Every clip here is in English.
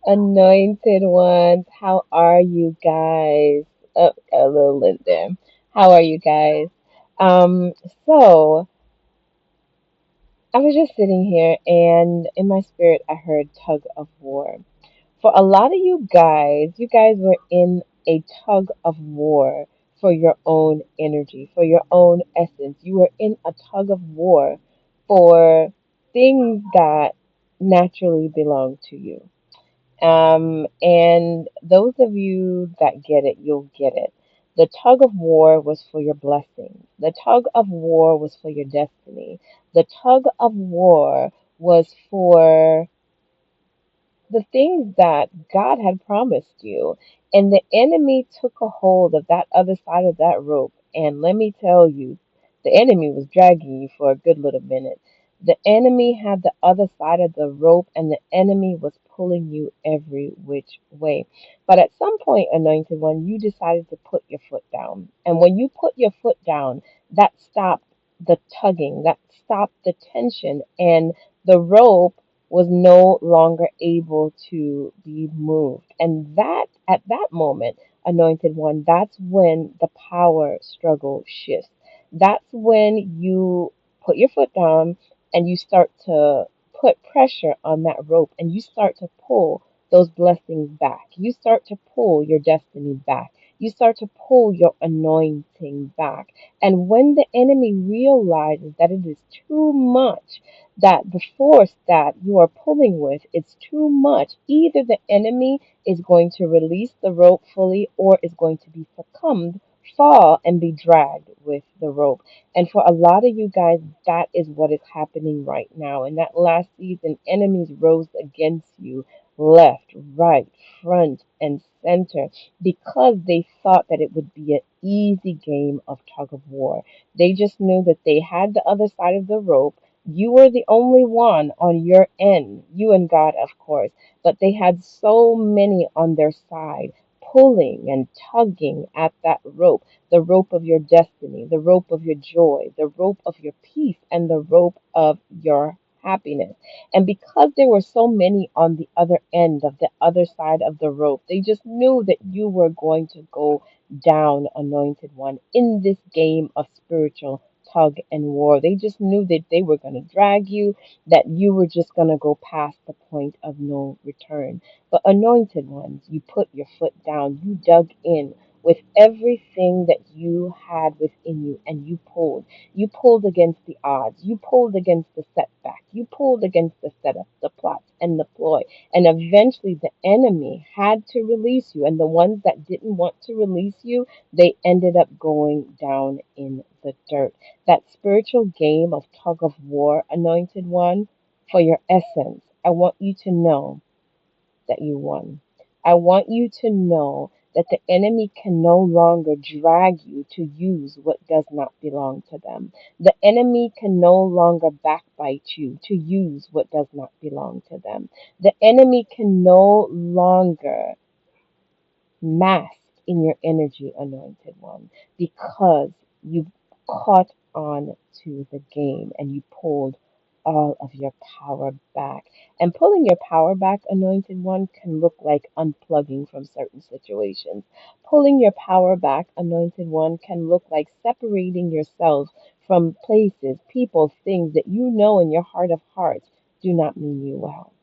Anointed ones, how are you guys? Oh, got a little lint there. How are you guys? Um, so I was just sitting here and in my spirit I heard tug of war. For a lot of you guys were in a tug of war for your own energy, for your own essence. You were in a tug of war for things that naturally belong to you. And those of you that get it, you'll get it. The tug of war was for your blessings. The tug of war was for your destiny. The tug of war was for the things that God had promised you. And the enemy took a hold of that other side of that rope. And let me tell you, the enemy was dragging you for a good little minute. The enemy had the other side of the rope, and the enemy was pulling you every which way. But at some point, Anointed One, you decided to put your foot down. And when you put your foot down, that stopped the tugging, that stopped the tension, and the rope was no longer able to be moved. And that, at that moment, Anointed One, that's when the power struggle shifts. That's when you put your foot down and you start to put pressure on that rope and you start to pull those blessings back. You start to pull your destiny back. You start to pull your anointing back. And when the enemy realizes that it is too much, that the force that you are pulling with is too much, either the enemy is going to release the rope fully or is going to be succumbed, fall, and be dragged with the rope. And for a lot of you guys, that is what is happening right now. In that last season, enemies rose against you left, right, front, and center because they thought that it would be an easy game of tug of war. They just knew that they had the other side of the rope. You were the only one on your end, you and God, of course, but they had so many on their side pulling and tugging at that rope, the rope of your destiny, the rope of your joy, the rope of your peace, and the rope of your happiness. And because there were so many on the other end of the other side of the rope, they just knew that you were going to go down, anointed one, in this game of spiritual tug and war. They just knew that they were going to drag you, that you were just going to go past the point of no return. But anointed ones, you put your foot down, you dug in with everything that you had within you and you pulled. You pulled against the odds. You pulled against the setback. You pulled against the setup, the plots, and the ploy. And eventually the enemy had to release you. And the ones that didn't want to release you, they ended up going down in the dirt. That spiritual game of tug of war, anointed one, for your essence, I want you to know that you won. I want you to know that the enemy can no longer drag you to use what does not belong to them. The enemy can no longer backbite you to use what does not belong to them. The enemy can no longer mask in your energy, anointed one, because you caught on to the game and you pulled all of your power back. And pulling your power back, anointed one, can look like unplugging from certain situations. Pulling your power back, anointed one, can look like separating yourself from places, people, things that you know in your heart of hearts do not mean you well.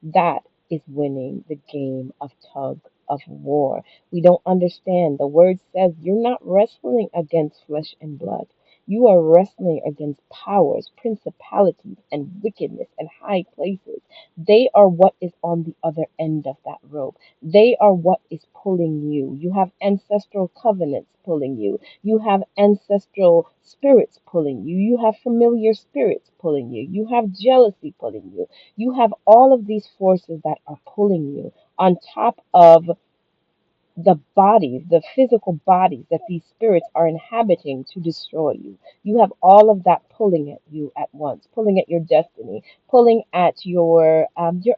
That is winning the game of tug of war. We don't understand. The word says you're not wrestling against flesh and blood. You are wrestling against powers, principalities, and wickedness and high places. They are what is on the other end of that rope. They are what is pulling you. You have ancestral covenants pulling you. You have ancestral spirits pulling you. You have familiar spirits pulling you. You have jealousy pulling you. You have all of these forces that are pulling you on top of the bodies, the physical bodies that these spirits are inhabiting to destroy you. You have all of that pulling at you at once, pulling at your destiny, pulling at your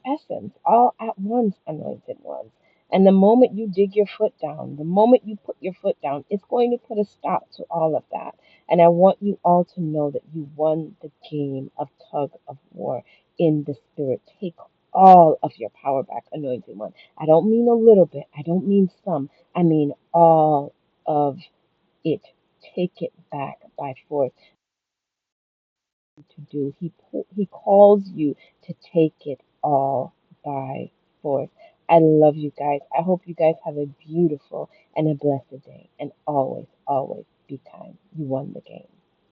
essence, all at once, anointed ones. And the moment you dig your foot down, the moment you put your foot down, it's going to put a stop to all of that. And I want you all to know that you won the game of tug of war in the spirit. Take all of your power back, anointed one. I don't mean a little bit. I don't mean some. I mean all of it. Take it back by force to do. He calls you to take it all by force. I love you guys. I hope you guys have a beautiful and a blessed day. And always, always be kind. You won the game.